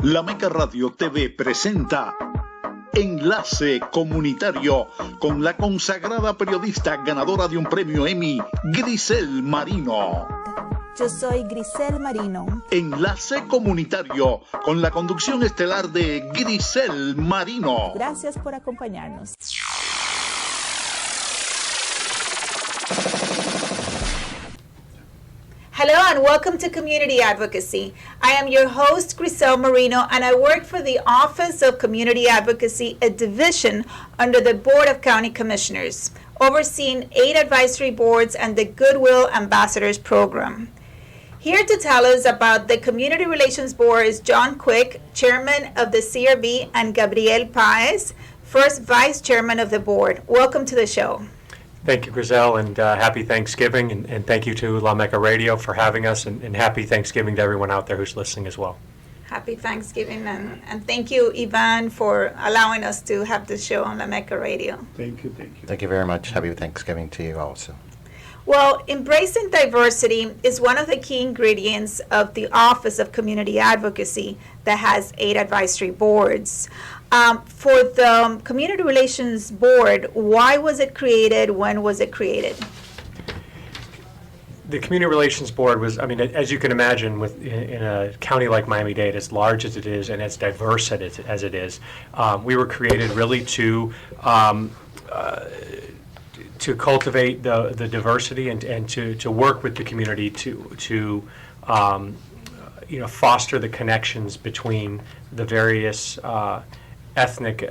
La Meca Radio TV presenta Enlace Comunitario con la consagrada periodista ganadora de un premio Emmy, Griselle Marino. Yo soy Griselle Marino. Enlace Comunitario con la conducción estelar de Griselle Marino. Gracias por acompañarnos. Hello and welcome to Community Advocacy. I am your host, Griselle Marino, and I work for the Office of Community Advocacy, a division under the Board of County Commissioners, overseeing 8 advisory boards and the Goodwill Ambassadors Program. Here to tell us about the Community Relations Board is John Quick, Chairman of the CRB, and Gabriel Paez, first Vice Chairman of the Board. Welcome to the show. Thank you, Griselle, and happy Thanksgiving, and thank you to La Meca Radio for having us, and happy Thanksgiving to everyone out there who's listening as well. Happy Thanksgiving, and thank you, Ivan, for allowing us to have the show on La Meca Radio. Thank you. Thank you very much. Happy Thanksgiving to you also. Well, embracing diversity is one of the key ingredients of the Office of Community Advocacy that has 8 advisory boards. For the Community Relations Board, why was it created? When was it created? The Community Relations Board was, as you can imagine, in a county like Miami-Dade, as large as it is and as diverse as it is, we were created really to cultivate the diversity and to work with the community to foster the connections between the various ethnic,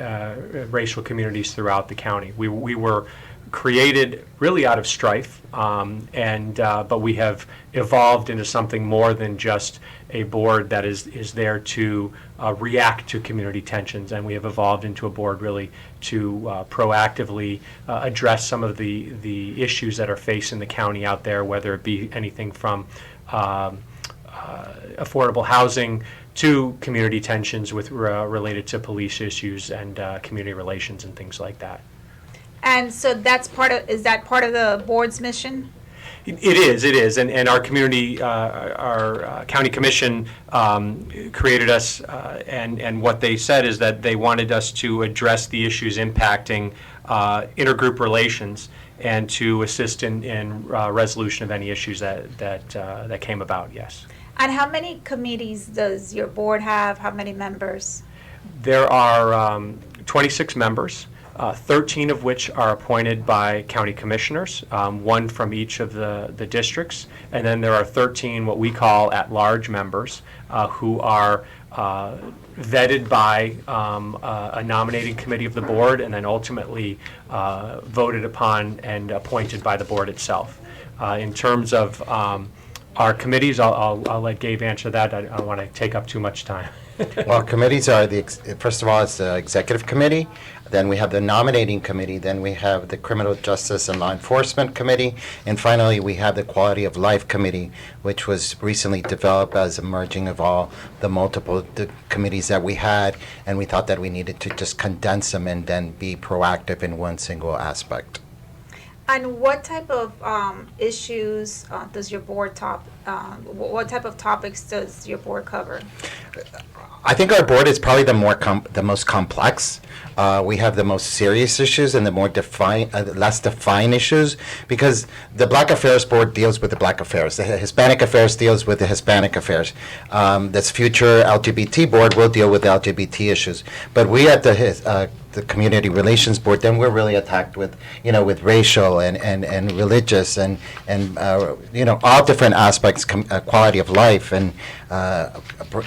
racial communities throughout the county. We were created really out of strife, but we have evolved into something more than just a board that is there to react to community tensions, and we have evolved into a board really to proactively address some of the issues that are facing the county out there, whether it be anything from affordable housing to community tensions with related to police issues and community relations and things like that. And so is that part of the board's mission? It is, and our community, our county commission created us, and what they said is that they wanted us to address the issues impacting intergroup relations and to assist in resolution of any issues that came about. Yes. And how many committees does your board have? How many members? There are 26 members. 13 of which are appointed by county commissioners, 1 from each of the districts, and then there are 13 what we call at-large members who are vetted by a nominating committee of the board and then ultimately voted upon and appointed by the board itself. In terms of our committees, I'll let Gabe answer that. I don't want to take up too much time. Well, committees are first of all, it's the executive committee, then we have the nominating committee, then we have the criminal justice and law enforcement committee, and finally we have the quality of life committee, which was recently developed as a merging of all the multiple committees that we had, and we thought that we needed to just condense them and then be proactive in one single aspect. And what type of issues does your board what type of topics does your board cover? I think our board is probably the most complex. We have the most serious issues and the more less defined issues, because the Black Affairs Board deals with the Black Affairs. The Hispanic Affairs deals with the Hispanic Affairs. This future LGBT board will deal with the LGBT issues. But we at the Community Relations Board, then we're really attacked with racial and religious and all different aspects, quality of life, and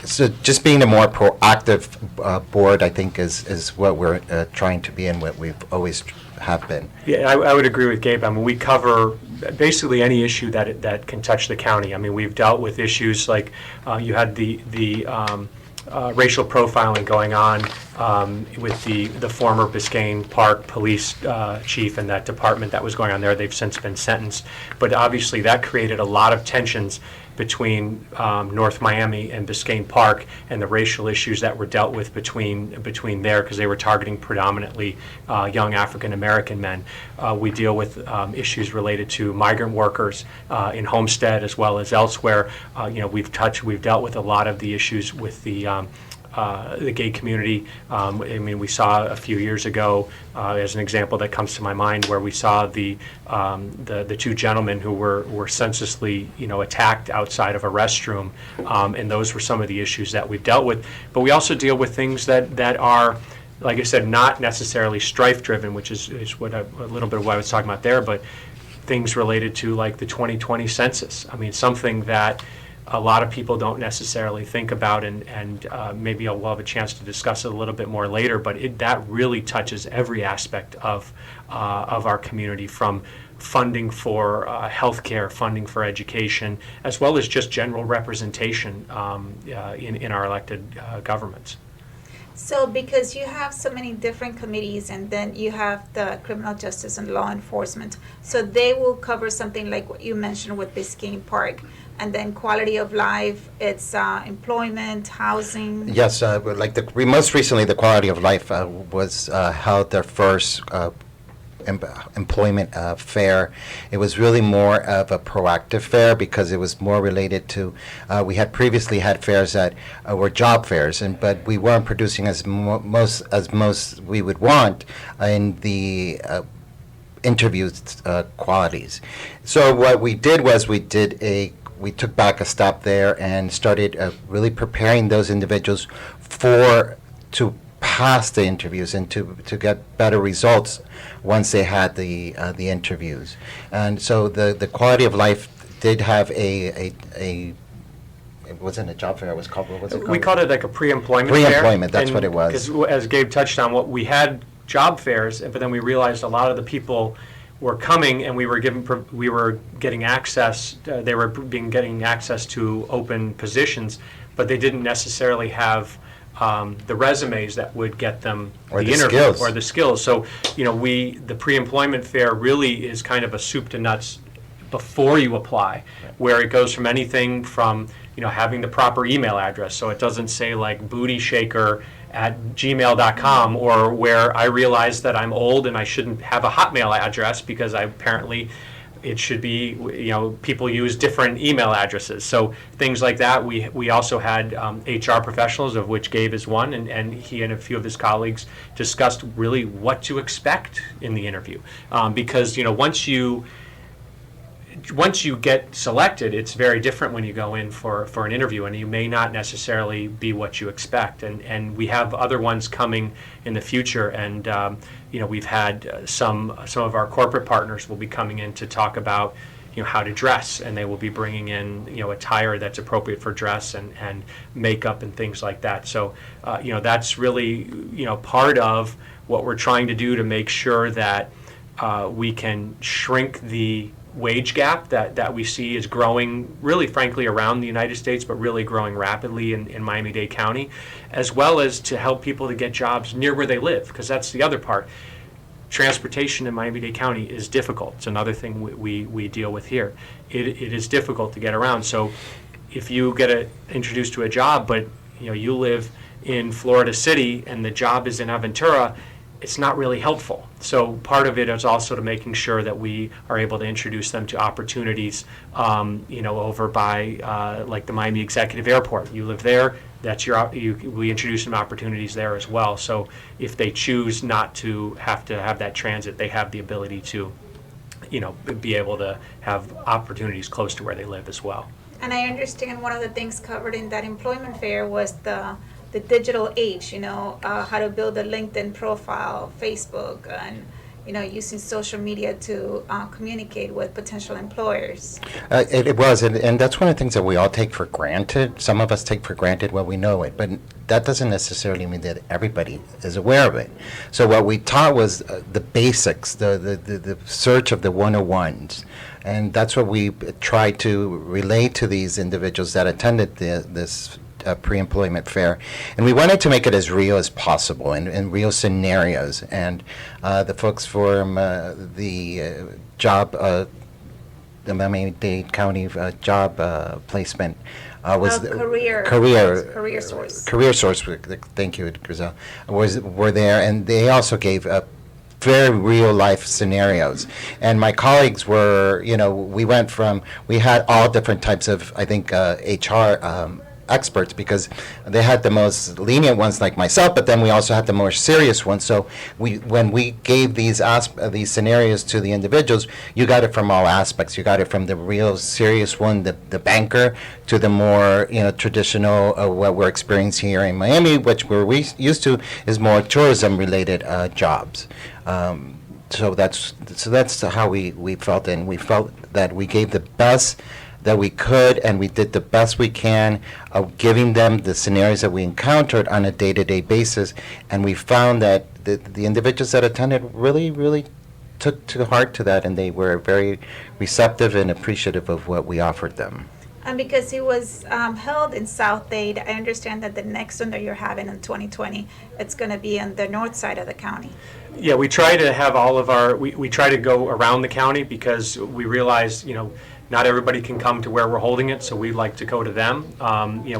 so just being a more proactive board, I think, is what we're trying to be and what we've always have been. Yeah, I would agree with Gabe. We cover basically any issue that can touch the county. We've dealt with issues like you had the racial profiling going on with the former Biscayne Park police chief and that department that was going on there. They've since been sentenced. But obviously that created a lot of tensions between North Miami and Biscayne Park, and the racial issues that were dealt with between there, because they were targeting predominantly young African American men. We deal with issues related to migrant workers in Homestead as well as elsewhere. We've dealt with a lot of the issues with the the gay community. I mean, we saw a few years ago, as an example that comes to my mind, where we saw the two gentlemen who were senselessly, attacked outside of a restroom, and those were some of the issues that we've dealt with. But we also deal with things that are, like I said, not necessarily strife-driven, which is what a little bit of what I was talking about there, but things related to like the 2020 census. I mean, something that a lot of people don't necessarily think about, and maybe we'll have a chance to discuss it a little bit more later, but that really touches every aspect of our community, from funding for healthcare, funding for education, as well as just general representation in our elected governments. So because you have so many different committees, and then you have the criminal justice and law enforcement, so they will cover something like what you mentioned with Biscayne Park, and then quality of life, it's employment, housing. Yes, like most recently, the quality of life was held their first employment fair. It was really more of a proactive fair because it was more related to, we had previously had fairs that were job fairs, but we weren't producing as most we would want in the interview qualities. So what we did was we took back a step there and started really preparing those individuals to pass the interviews and to get better results once they had the interviews. And so the quality of life did have it wasn't a job fair, it was called, what was it called? We called it like a pre-employment fair. Pre-employment, that's what it was. Because as Gabe touched on, we had job fairs, but then we realized a lot of the people were coming, and we were getting access. They were getting access to open positions, but they didn't necessarily have the resumes that would get them or the interview skills. Or the skills. So, the pre-employment fair really is kind of a soup to nuts before you apply, where it goes from anything from having the proper email address, so it doesn't say like bootyshaker@gmail.com, or where I realize that I'm old and I shouldn't have a Hotmail address because it should be, people use different email addresses. So things like that. We also had HR professionals, of which Gabe is one, and he and a few of his colleagues discussed really what to expect in the interview. Because, once you get selected, it's very different when you go in for an interview, and you may not necessarily be what you expect. And we have other ones coming in the future, and we've had some of our corporate partners will be coming in to talk about how to dress, and they will be bringing in attire that's appropriate for dress and makeup and things like that. So that's really part of what we're trying to do to make sure that we can shrink the wage gap that we see is growing, really frankly, around the United States, but really growing rapidly in Miami-Dade County, as well as to help people to get jobs near where they live, because that's the other part. Transportation in Miami-Dade County is difficult. It's another thing we deal with here. It is difficult to get around. So if you get introduced to a job, but you live in Florida City and the job is in Aventura, it's not really helpful. So part of it is also to making sure that we are able to introduce them to opportunities, over by like the Miami Executive Airport. You live there, we introduce them opportunities there as well. So if they choose not to have that transit, they have the ability to, be able to have opportunities close to where they live as well. And I understand one of the things covered in that employment fair was the digital age, how to build a LinkedIn profile, Facebook, and using social media to communicate with potential employers. It was, and that's one of the things that we all take for granted. Some of us take for granted when we know it, but that doesn't necessarily mean that everybody is aware of it. So what we taught was the basics, the search of the 101s, and that's what we tried to relay to these individuals that attended this pre-employment fair, and we wanted to make it as real as possible and real scenarios. And the folks from the job, the Miami-Dade County job placement was Career Source. Career Source. Thank you, Griselle. Were there, and they also gave very real life scenarios. And my colleagues were, we had all different types of, I think, HR experts, because they had the most lenient ones like myself, but then we also had the more serious ones. So when we gave these scenarios to the individuals, you got it from all aspects. You got it from the real serious one, the banker, to the more traditional what we're experiencing here in Miami, which we used to is more tourism related jobs. So that's how we felt, and we felt that we gave the best that we could, and we did the best we can of giving them the scenarios that we encountered on a day-to-day basis. And we found that the individuals that attended really took to heart to that, and they were very receptive and appreciative of what we offered them. And because it was held in South Dade, I understand that the next one that you're having in 2020, it's going to be on the north side of the county. Yeah, we try to have all of our, we try to go around the county because we realize, not everybody can come to where we're holding it, so we like to go to them.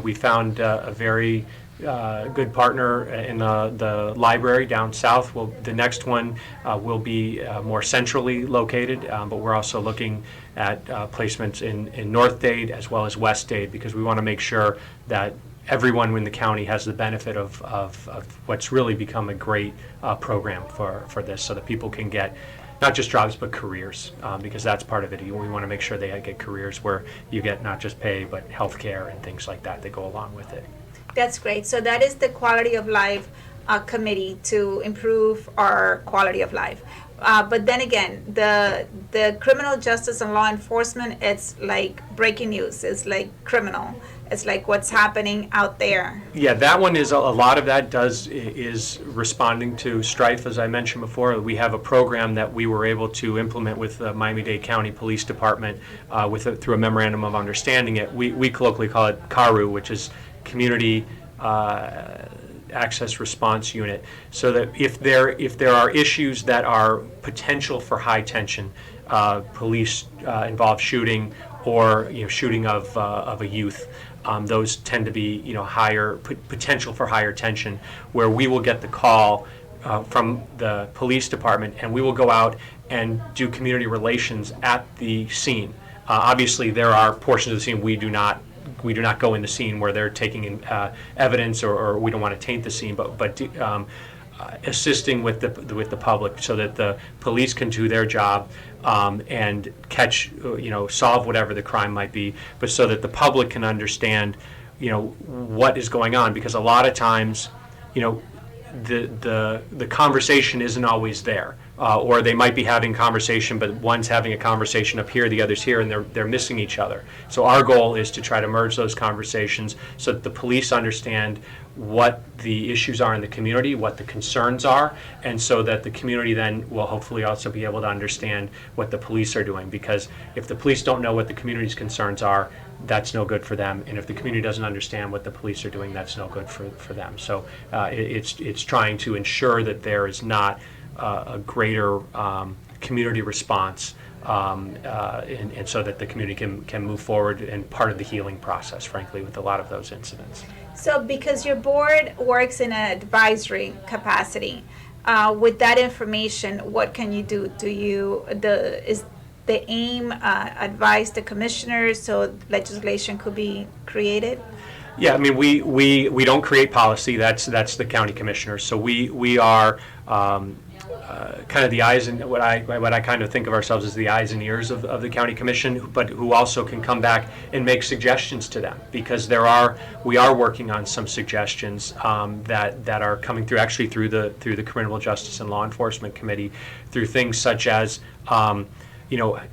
We found a very good partner in the library down south. The next one will be more centrally located, but we're also looking at placements in North Dade as well as West Dade, because we want to make sure that everyone in the county has the benefit of what's really become a great program for this, so that people can get not just jobs but careers, because that's part of it. We want to make sure they get careers where you get not just pay but health care and things like that go along with it. That's great. So that is the Quality of Life Committee to improve our quality of life. But then again, the criminal justice and law enforcement, it's like breaking news. It's like criminal. It's like what's happening out there. Yeah, that one is a lot of that is responding to strife, as I mentioned before. We have a program that we were able to implement with the Miami-Dade County Police Department through a memorandum of understanding. We colloquially call it CARU, which is Community Access Response Unit, so that if there are issues that are potential for high tension, police involved shooting or shooting of a youth, those tend to be higher potential for higher tension, where we will get the call from the police department, and we will go out and do community relations at the scene. Obviously, there are portions of the scene we do not go in the scene where they're taking in evidence, or we don't want to taint the scene, but assisting with the public so that the police can do their job and catch, solve whatever the crime might be, but so that the public can understand, what is going on, because a lot of times, the conversation isn't always there. Or they might be having conversation, but one's having a conversation up here, the other's here, and they're missing each other. So our goal is to try to merge those conversations so that the police understand what the issues are in the community, what the concerns are, and so that the community then will hopefully also be able to understand what the police are doing. Because if the police don't know what the community's concerns are, that's no good for them, and if the community doesn't understand what the police are doing, that's no good for them. So it's trying to ensure that there is not a greater community response, and so that the community can move forward, and part of the healing process, frankly, with a lot of those incidents. So because your board works in an advisory capacity, with that information, what can you do? Is the aim advise the commissioners so legislation could be created? Yeah, I mean, we don't create policy. That's the county commissioners. So we are kind of the eyes and what I kind of think of ourselves as the eyes and ears of the county commission, but who also can come back and make suggestions to them, because we are working on some suggestions that are coming through, actually through the Criminal Justice and Law Enforcement Committee, through things such as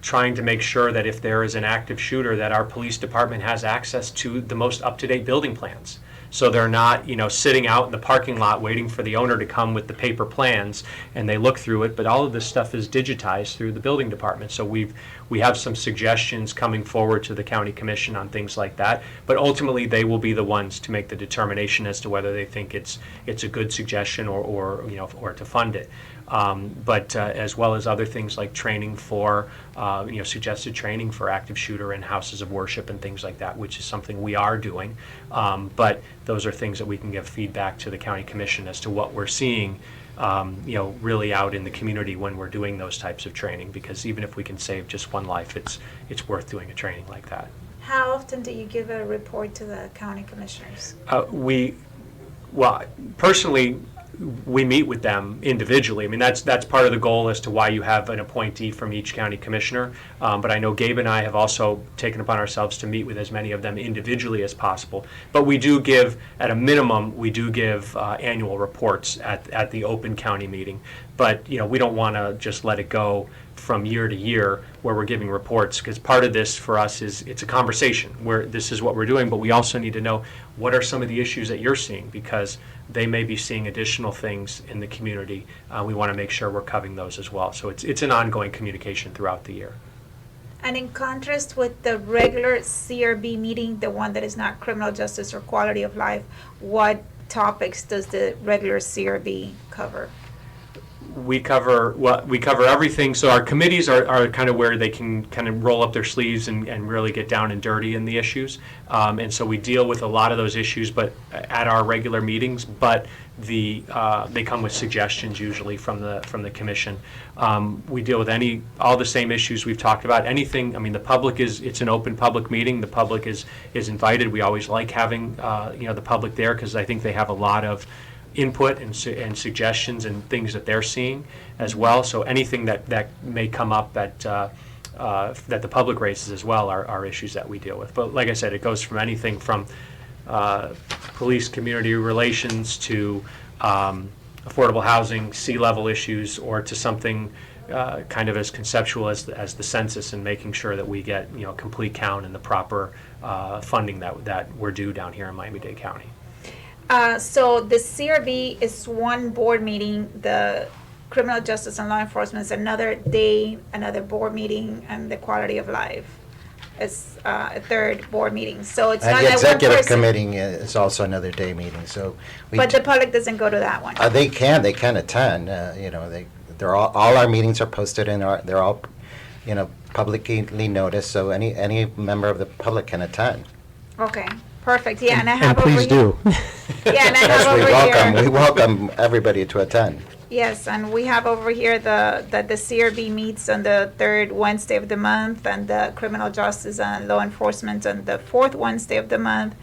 trying to make sure that if there is an active shooter, that our police department has access to the most up-to-date building plans. So they're not, sitting out in the parking lot waiting for the owner to come with the paper plans and they look through it, but all of this stuff is digitized through the building department. So we have some suggestions coming forward to the county commission on things like that, but ultimately they will be the ones to make the determination as to whether they think it's a good suggestion or to fund it. But as well as other things like training for, suggested training for active shooter in houses of worship and things like that, which is something we are doing. But those are things that we can give feedback to the county commission as to what we're seeing, really out in the community when we're doing those types of training. Because even if we can save just one life, it's worth doing a training like that. How often do you give a report to the county commissioners? Personally, we meet with them individually. I mean, that's part of the goal as to why you have an appointee from each county commissioner. But I know Gabe and I have also taken upon ourselves to meet with as many of them individually as possible. But we do give, at a minimum, we do give annual reports at the open county meeting. But, we don't want to just let it go from year to year where we're giving reports, because part of this for us is it's a conversation where this is what we're doing, but we also need to know what are some of the issues that you're seeing, because they may be seeing additional things in the community. We want to make sure we're covering those as well. So it's an ongoing communication throughout the year. And in contrast with the regular CRB meeting, the one that is not criminal justice or quality of life, what topics does the regular CRB cover? We cover everything. So our committees are kind of where they can kind of roll up their sleeves and really get down and dirty in the issues. And so we deal with a lot of those issues, but at our regular meetings. But they come with suggestions usually from the commission. We deal with all the same issues we've talked about. Anything. I mean, it's an open public meeting. The public is invited. We always like having the public there, because I think they have a lot of input and suggestions and things that they're seeing as well. So anything that may come up that the public raises as well are issues that we deal with. But like I said, it goes from anything from police community relations to affordable housing, sea-level issues, or to something kind of as conceptual as the census, and making sure that we get a complete count and the proper funding that we're due down here in Miami-Dade County. So the CRB is one board meeting, the criminal justice and law enforcement is another day, another board meeting, and the quality of life is a third board meating. So it's not And the that one executive person. committee is also another day meeting, so. But the public doesn't go to that one. They can attend, they're all our meetings are posted and they're all, publicly noticed, so any member of the public can attend. Okay, perfect. Yeah, and I have And over please here. do. Yeah, and I have over Yes, here. we welcome everybody to attend. Yes, and we have over here that the CRB meets on the third Wednesday of the month, and the criminal justice and law enforcement on the fourth Wednesday of the month,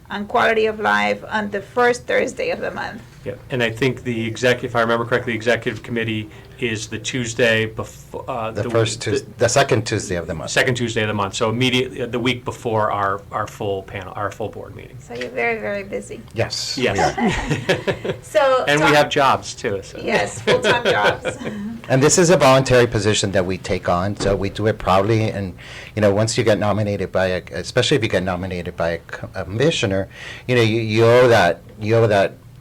and quality of life on the first Thursday of the month. Yeah, and I think if I remember correctly, the executive committee is the Tuesday before The second Tuesday of the month. second Tuesday of the month. So immediately the week before our full panel, our full board meeting. So you're very, very busy. Yes. Yes. we are. So And we have jobs too. So. yes, full-time jobs. And this is a voluntary position that we take on, so we do it proudly. And once you get nominated especially if you get nominated by a commissioner, you owe that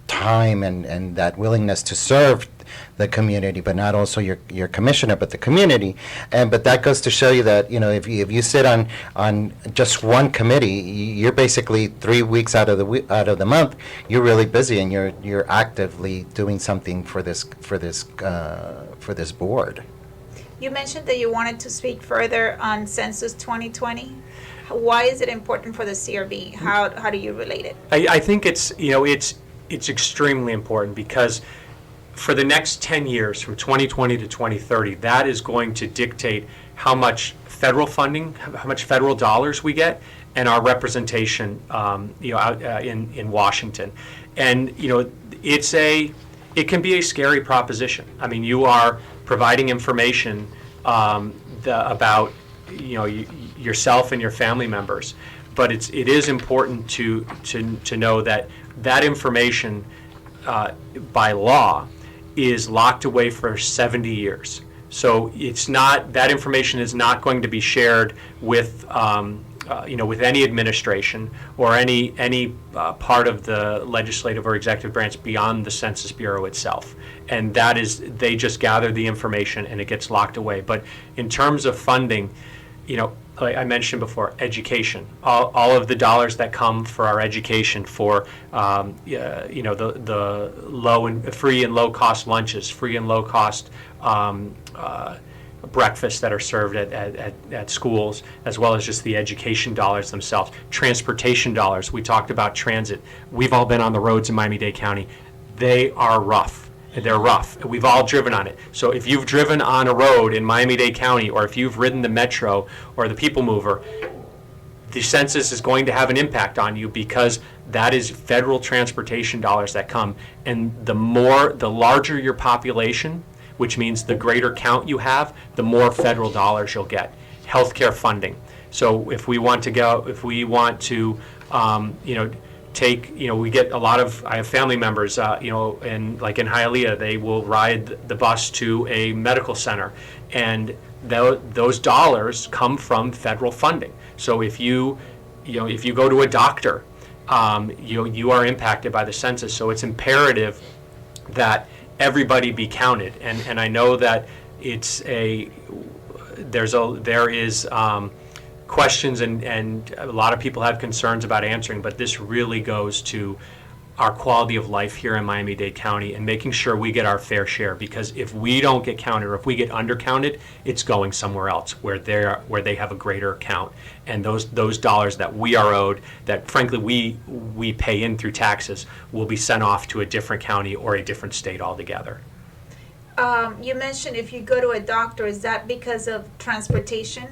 time and that willingness to serve the community, but not also your commissioner, but the community. But that goes to show you that if you sit on just one committee, you're basically 3 weeks out of the month. You're really busy and you're actively doing something for this board. You mentioned that you wanted to speak further on Census 2020. Why is it important for the CRB? How do you relate it? I think it's extremely important, because for the next 10 years, from 2020 to 2030, that is going to dictate how much federal funding, how much federal dollars we get, and our representation, out in Washington. And it can be a scary proposition. I mean, you are providing information about yourself and your family members, but it is important to know that information by law is locked away for 70 years. So that information is not going to be shared with with any administration or any part of the legislative or executive branch beyond the Census Bureau itself. And they just gather the information and it gets locked away. But in terms of funding, like I mentioned before, education, all of the dollars that come for our education, for the low and free and low cost lunches, free and low cost breakfasts that are served at schools, as well as just the education dollars themselves. Transportation dollars, we talked about transit. We've all been on the roads in Miami-Dade County. They are rough. They're rough. We've all driven on it. So if you've driven on a road in Miami-Dade County, or if you've ridden the Metro or the People Mover, the census is going to have an impact on you because that is federal transportation dollars that come. And the larger your population, which means the greater count you have, the more federal dollars you'll get. Healthcare funding. So if we want to we get a lot of, I have family members, in Hialeah, they will ride the bus to a medical center, and those dollars come from federal funding. So if you go to a doctor, you are impacted by the census. So it's imperative that everybody be counted. And I know that there is questions and a lot of people have concerns about answering, but this really goes to our quality of life here in Miami-Dade County and making sure we get our fair share, because if we don't get counted or if we get undercounted, it's going somewhere else where they have a greater count, and those dollars that we are owed, that frankly we pay in through taxes, will be sent off to a different county or a different state altogether. You mentioned if you go to a doctor, is that because of transportation?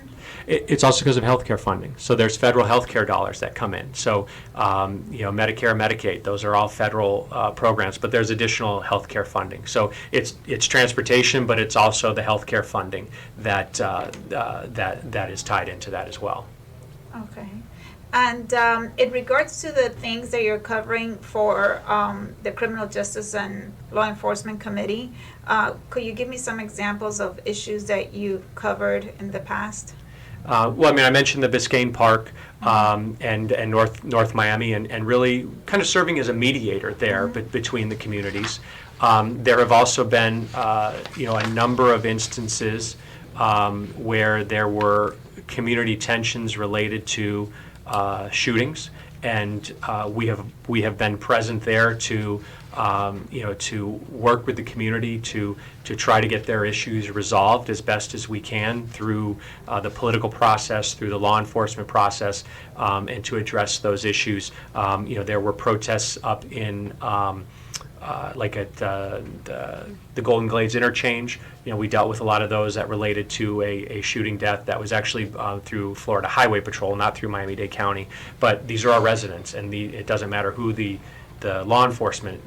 It's also because of healthcare funding. So there's federal healthcare dollars that come in. So Medicare, Medicaid, those are all federal programs, but there's additional healthcare funding. So it's transportation, but it's also the healthcare funding that is tied into that as well. Okay. And in regards to the things that you're covering for the Criminal Justice and Law Enforcement Committee, could you give me some examples of issues that you covered in the past? Well, I mean, I mentioned the Biscayne Park and North Miami, and really kind of serving as a mediator there between the communities. There have also been a number of instances where there were community tensions related to shootings, and we have been present there to work with the community to try to get their issues resolved as best as we can through the political process, through the law enforcement process, and to address those issues. There were protests up in at the Golden Glades interchange. We dealt with a lot of those that related to a shooting death that was actually through Florida Highway Patrol, not through Miami-Dade County. But these are our residents, and it doesn't matter who the law enforcement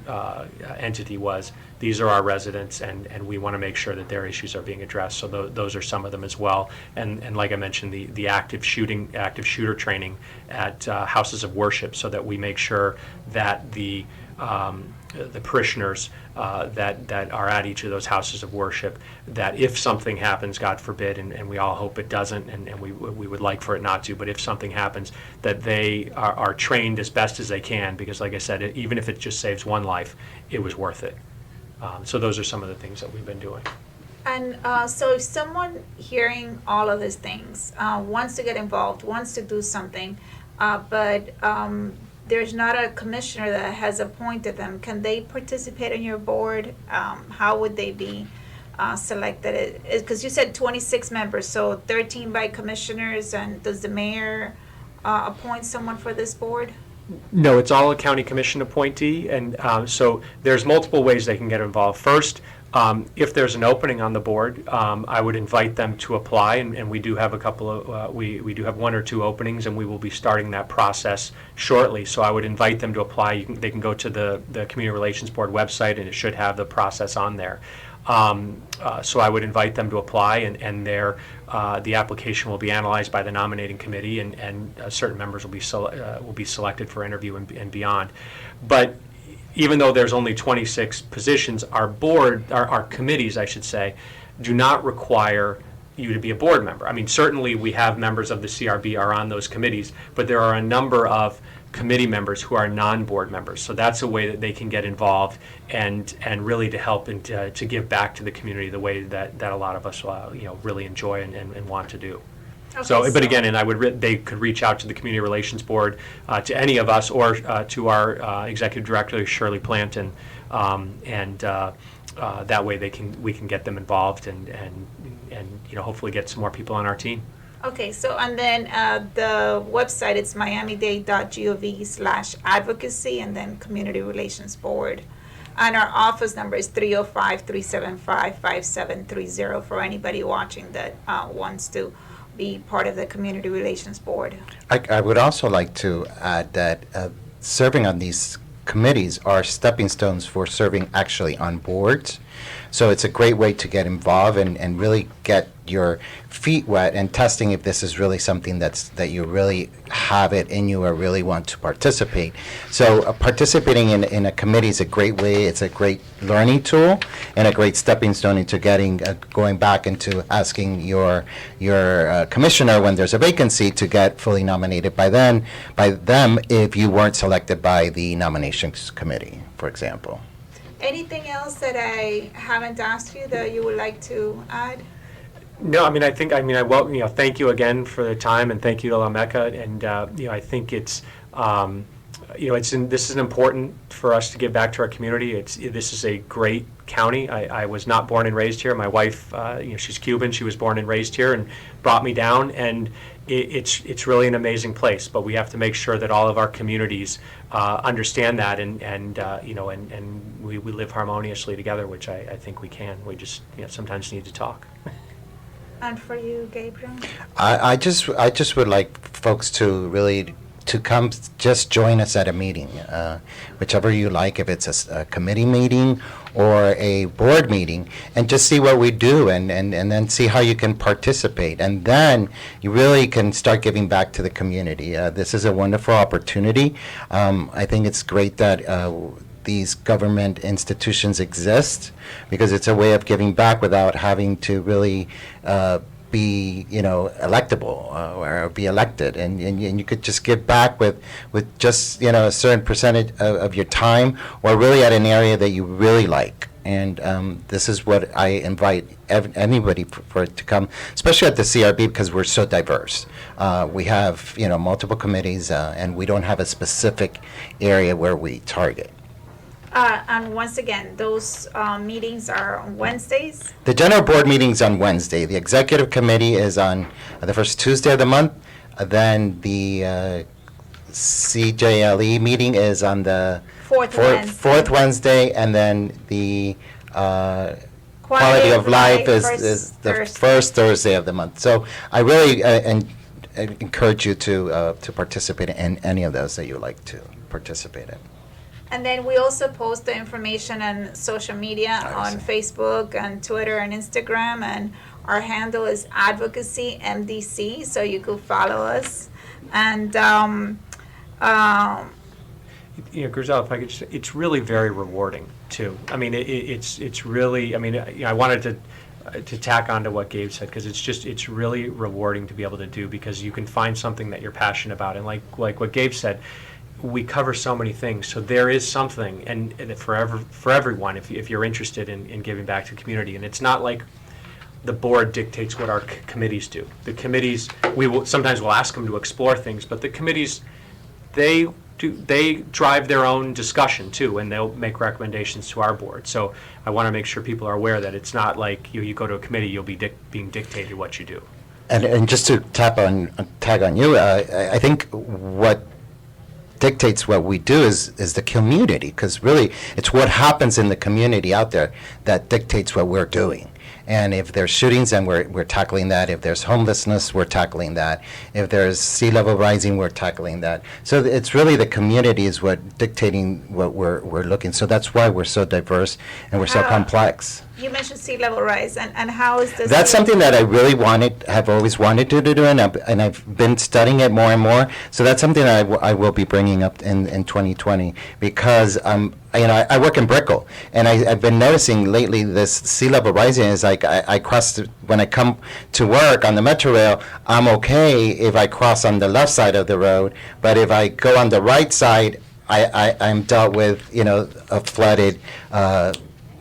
entity was. These are our residents, and we want to make sure that their issues are being addressed. So those are some of them as well. And like I mentioned, the active shooter training at houses of worship, so that we make sure that the parishioners that are at each of those houses of worship, that if something happens, God forbid, and we all hope it doesn't, and we would like for it not to, but if something happens, that they are trained as best as they can, because like I said, even if it just saves one life, it was worth it. So those are some of the things that we've been doing. And so if someone hearing all of these things wants to get involved, wants to do something, but there's not a commissioner that has appointed them, can they participate in your board? How would they be selected? Because you said 26 members, so 13 by commissioners, and does the mayor appoint someone for this board? No, it's all a county commission appointee, and so there's multiple ways they can get involved. First, if there's an opening on the board, I would invite them to apply, and we do have a couple of, we do have one or two openings, and we will be starting that process shortly. So I would invite them to apply. They can go to the Community Relations Board website, and it should have the process on there. So I would invite them to apply, and the application will be analyzed by the nominating committee, and certain members will be selected for interview and beyond. But even though there's only 26 positions, our committees, I should say, do not require you to be a board member. I mean, certainly we have members of the CRB are on those committees, but there are a number of committee members who are non-board members. So that's a way that they can get involved and really to help and to give back to the community the way that a lot of us really enjoy and want to do. Okay, so, but again, and they could reach out to the Community Relations Board, to any of us, or to our Executive Director, Shirley Planton, and that way we can get them involved and hopefully get some more people on our team. Okay, so and then the website, it's miamidade.gov/advocacy, and then Community Relations Board. And our office number is 305-375-5730 for anybody watching that wants to be part of the Community Relations Board. I would also like to add that serving on these committees are stepping stones for serving actually on boards. So it's a great way to get involved and really get your feet wet and testing if this is really something that you really have it in you or really want to participate. So participating in a committee is a great way. It's a great learning tool and a great stepping stone into going back into asking your commissioner when there's a vacancy to get fully nominated by them if you weren't selected by the nominations committee, for example. Anything else that I haven't asked you that you would like to add? No, thank you again for the time, and thank you to La Mecca. And I think this is important for us to give back to our community. This is a great county. I was not born and raised here. My wife, she's Cuban. She was born and raised here and brought me down. And it's really an amazing place. But we have to make sure that all of our communities understand that, and we live harmoniously together, which I think we can. We just sometimes need to talk. And for you, Gabriel? I just would like folks to really to come just join us at a meeting, whichever you like, if it's a committee meeting or a board meeting, and just see what we do and then see how you can participate. And then you really can start giving back to the community. This is a wonderful opportunity. I think it's great that these government institutions exist because it's a way of giving back without having to really be electable or be elected, and you could just give back with just a certain percentage of your time, or really at an area that you really like. And this is what I invite anybody for to come, especially at the CRB, because we're so diverse. We have multiple committees, and we don't have a specific area where we target. And once again, those meetings are on Wednesdays? The general board meeting's on Wednesday. The executive committee is on the first Tuesday of the month. Then the CJLE meeting is on the fourth Wednesday. And then the quality of life is the first Thursday of the month. So I really encourage you to participate in any of those that you like to participate in. And then we also post the information on social media, on Facebook and Twitter and Instagram, and our handle is Advocacy MDC, so you could follow us. And Griselle, if I could just, it's really very rewarding too. I mean, it's really. I mean, I wanted to tack on to what Gabe said, because it's really rewarding to be able to do, because you can find something that you're passionate about, and like what Gabe said, we cover so many things, so there is something, and for everyone, if you're interested in giving back to the community. And it's not like the board dictates what our committees do. The committees, sometimes we'll ask them to explore things, but the committees, they drive their own discussion too, and they'll make recommendations to our board. So I want to make sure people are aware that it's not like you go to a committee, you'll be being dictated what you do. And just to tag on you, I think what dictates what we do is the community, because really it's what happens in the community out there that dictates what we're doing. And if there's shootings, then we're tackling that. If there's homelessness, we're tackling that. If there's sea level rising, we're tackling that. So it's really the community is what dictating what we're looking. So that's why we're so diverse and we're so complex. You mentioned sea level rise, and how is this? That's something that I really have always wanted to do, and I've been studying it more and more. So that's something that I will be bringing up in 2020, because I work in Brickell, and I've been noticing lately this sea level rising is like I cross when I come to work on the Metro Rail. I'm okay if I cross on the left side of the road, but if I go on the right side, I'm dealt with a flooded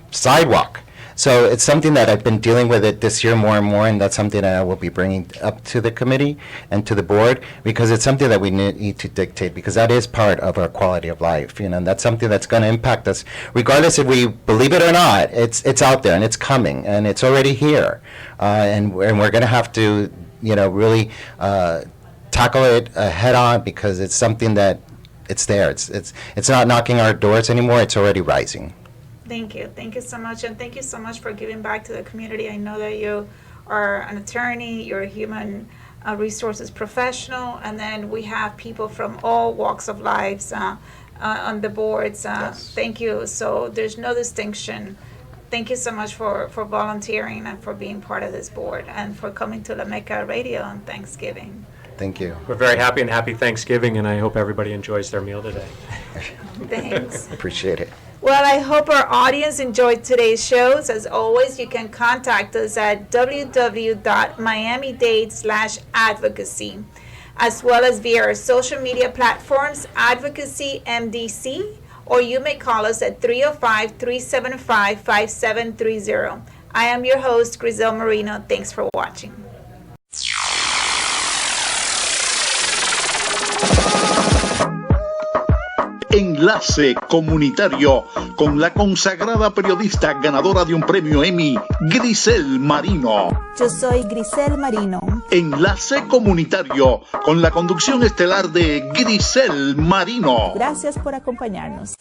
sidewalk. So it's something that I've been dealing with it this year more and more, and that's something that I will be bringing up to the committee and to the board, because it's something that we need to dictate, because that is part of our quality of life, and that's something that's going to impact us, regardless if we believe it or not. It's out there, and it's coming, and it's already here, and we're going to have to, really tackle it head on, because it's something that it's there. It's not knocking our doors anymore. It's already rising. Thank you. Thank you so much. And thank you so much for giving back to the community. I know that you are an attorney, you're a human resources professional, and then we have people from all walks of lives on the boards. Thank you. So there's no distinction. Thank you so much for volunteering and for being part of this board and for coming to La Meca Radio on Thanksgiving. Thank you. We're very happy and happy Thanksgiving, and I hope everybody enjoys their meal today. Thanks. Appreciate it. Well, I hope our audience enjoyed today's shows. As always, you can contact us at www.miamidade/advocacy, as well as via our social media platforms, Advocacy MDC, or you may call us at 305-375-5730. I am your host, Griselle Marino. Thanks for watching. Enlace comunitario con la consagrada periodista ganadora de un premio Emmy, Griselle Marino. Yo soy Griselle Marino. Enlace comunitario con la conducción estelar de Griselle Marino. Gracias por acompañarnos.